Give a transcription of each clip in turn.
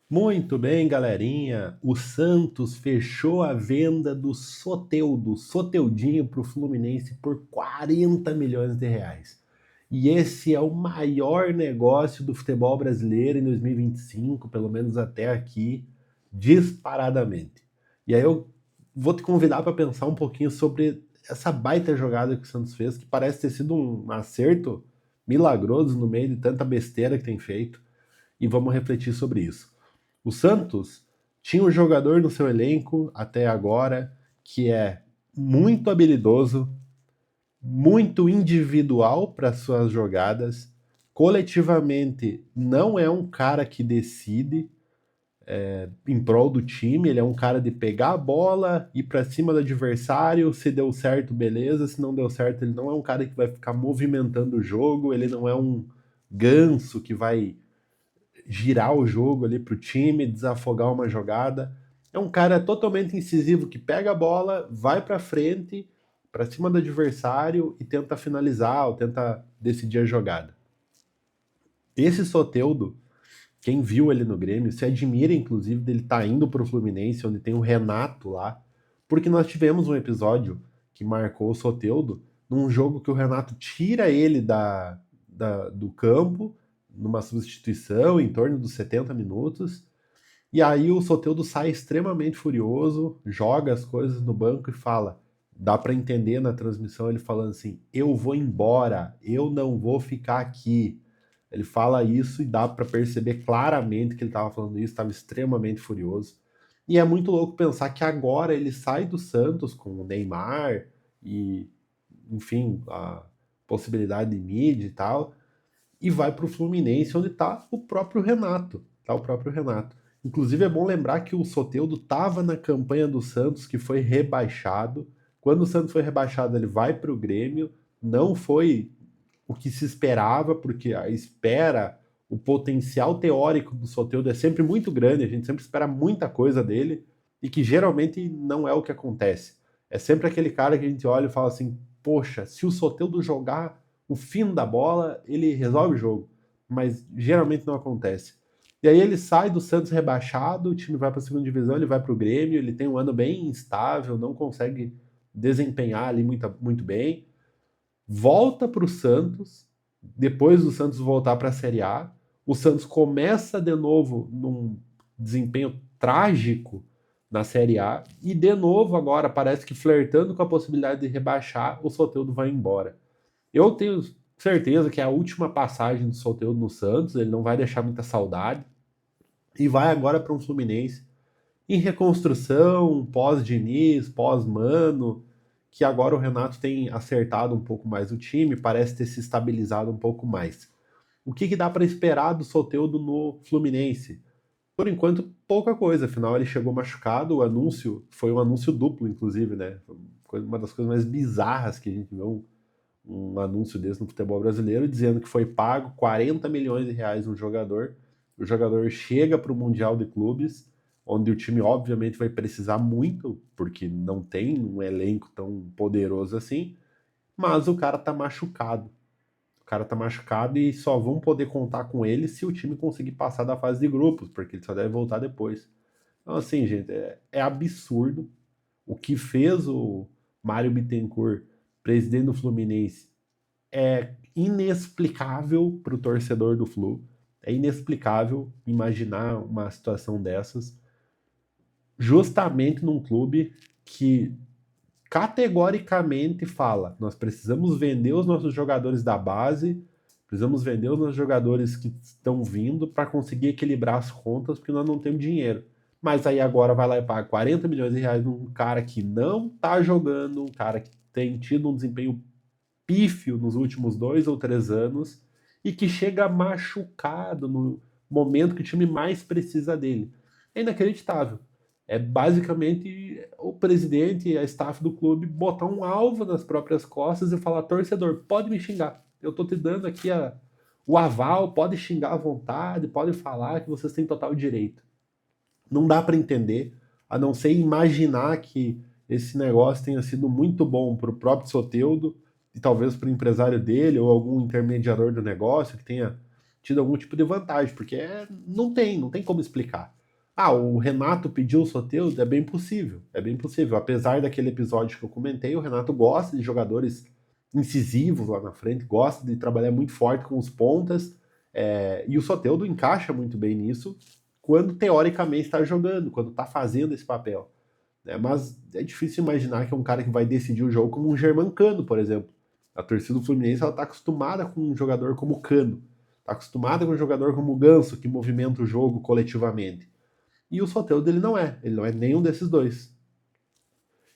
Muito bem, galerinha. O Santos fechou a venda do Soteudinho para o Fluminense por 40 milhões de reais. E esse é o maior negócio do futebol brasileiro em 2025, pelo menos até aqui, disparadamente. E aí eu vou te convidar para pensar um pouquinho sobre essa baita jogada que o Santos fez, que parece ter sido um acerto milagroso no meio de tanta besteira que tem feito. E vamos refletir sobre isso. O Santos tinha um jogador no seu elenco até agora que é muito habilidoso, muito individual para suas jogadas, coletivamente não é um cara que decide em prol do time, ele é um cara de pegar a bola, ir para cima do adversário, se deu certo, beleza, se não deu certo, ele não é um cara que vai ficar movimentando o jogo, ele não é um ganso que vai girar o jogo ali pro time, desafogar uma jogada. É um cara totalmente incisivo que pega a bola, vai para frente, para cima do adversário e tenta finalizar ou tenta decidir a jogada. Esse Soteldo, quem viu ele no Grêmio, se admira inclusive dele estar indo pro Fluminense, onde tem o Renato lá, porque nós tivemos um episódio que marcou o Soteldo num jogo que o Renato tira ele do campo, numa substituição em torno dos 70 minutos, e aí o Soteldo sai extremamente furioso, joga as coisas no banco e fala. Dá para entender na transmissão ele falando assim: eu vou embora, eu não vou ficar aqui. Ele fala isso e dá para perceber claramente que ele estava falando isso, estava extremamente furioso. E é muito louco pensar que agora ele sai do Santos com o Neymar e, enfim, a possibilidade de mídia e tal, e vai para o Fluminense, onde está o próprio Renato. Tá o próprio Renato. Inclusive é bom lembrar que o Soteldo estava na campanha do Santos, que foi rebaixado. Quando o Santos foi rebaixado, ele vai para o Grêmio. Não foi o que se esperava, porque a espera, o potencial teórico do Soteldo é sempre muito grande, a gente sempre espera muita coisa dele, e que geralmente não é o que acontece. É sempre aquele cara que a gente olha e fala assim: poxa, se o Soteldo jogar o fim da bola, ele resolve o jogo. Mas geralmente não acontece. E aí ele sai do Santos rebaixado, o time vai para a segunda divisão, ele vai para o Grêmio, ele tem um ano bem instável, não consegue desempenhar ali muito bem, volta para o Santos, depois do Santos voltar para a Série A, o Santos começa de novo num desempenho trágico na Série A, e de novo agora parece que flertando com a possibilidade de rebaixar, o Soteldo vai embora. Eu tenho certeza que é a última passagem do Soteldo no Santos, ele não vai deixar muita saudade, e vai agora para um Fluminense em reconstrução, pós-Diniz, pós-Mano, que agora o Renato tem acertado um pouco mais o time, parece ter se estabilizado um pouco mais. O que dá para esperar do Soteldo no Fluminense? Por enquanto, pouca coisa, afinal ele chegou machucado, o anúncio foi um anúncio duplo, inclusive, né? Uma das coisas mais bizarras que a gente vê um anúncio desse no futebol brasileiro, dizendo que foi pago 40 milhões de reais no jogador. O jogador chega para o Mundial de Clubes, onde o time obviamente vai precisar muito, porque não tem um elenco tão poderoso assim, mas o cara tá machucado. O cara tá machucado e só vão poder contar com ele se o time conseguir passar da fase de grupos, porque ele só deve voltar depois. Então, assim, gente, é absurdo. O que fez o Mário Bittencourt, presidente do Fluminense, é inexplicável para o torcedor do Flu. É inexplicável imaginar uma situação dessas, justamente num clube que categoricamente fala: nós precisamos vender os nossos jogadores da base, precisamos vender os nossos jogadores que estão vindo para conseguir equilibrar as contas, porque nós não temos dinheiro. Mas aí agora vai lá e paga 40 milhões de reais num cara que não tá jogando, um cara que tem tido um desempenho pífio nos últimos 2 ou 3 anos e que chega machucado no momento que o time mais precisa dele. É inacreditável. É basicamente o presidente e a staff do clube botar um alvo nas próprias costas e falar: torcedor, pode me xingar. Eu tô te dando aqui o aval, pode xingar à vontade, pode falar que vocês têm total direito. Não dá para entender, a não ser imaginar que esse negócio tenha sido muito bom para o próprio Soteldo e talvez para o empresário dele ou algum intermediador do negócio que tenha tido algum tipo de vantagem, porque não tem como explicar. Ah, o Renato pediu o Soteldo? É bem possível, é bem possível. Apesar daquele episódio que eu comentei, o Renato gosta de jogadores incisivos lá na frente, gosta de trabalhar muito forte com os pontas, e o Soteldo encaixa muito bem nisso quando teoricamente está jogando, quando está fazendo esse papel. Né? Mas é difícil imaginar que é um cara que vai decidir o jogo como um Germancano, por exemplo. A torcida do Fluminense está acostumada com um jogador como o Cano, está acostumada com um jogador como o Ganso, que movimenta o jogo coletivamente. E o Soteldo ele não é nenhum desses dois.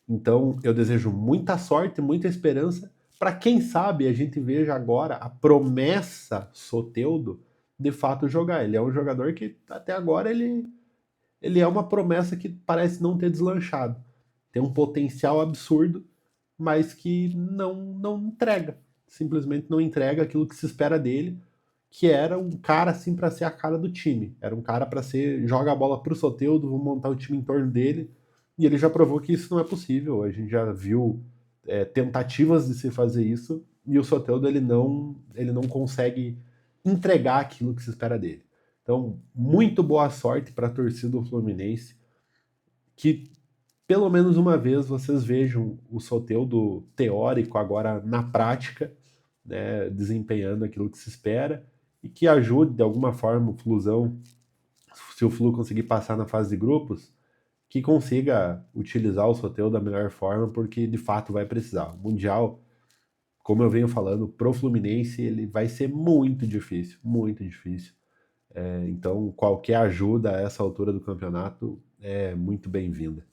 Então eu desejo muita sorte, muita esperança para quem sabe a gente veja agora a promessa Soteldo de fato jogar. Ele é um jogador que até agora ele é uma promessa que parece não ter deslanchado. Tem um potencial absurdo, mas que não entrega. Simplesmente não entrega aquilo que se espera dele, que era um cara assim para ser a cara do time. Era um cara para ser joga a bola pro Soteldo, vamos montar o time em torno dele. E ele já provou que isso não é possível. A gente já viu tentativas de se fazer isso e o Soteldo ele não consegue entregar aquilo que se espera dele. Então, muito boa sorte para a torcida do Fluminense, que pelo menos uma vez vocês vejam o Soteldo teórico agora na prática, né, desempenhando aquilo que se espera e que ajude de alguma forma o Flusão, se o Flu conseguir passar na fase de grupos, que consiga utilizar o Soteldo da melhor forma, porque de fato vai precisar. O Mundial, como eu venho falando, pro Fluminense ele vai ser muito difícil, muito difícil. Então qualquer ajuda a essa altura do campeonato é muito bem-vinda.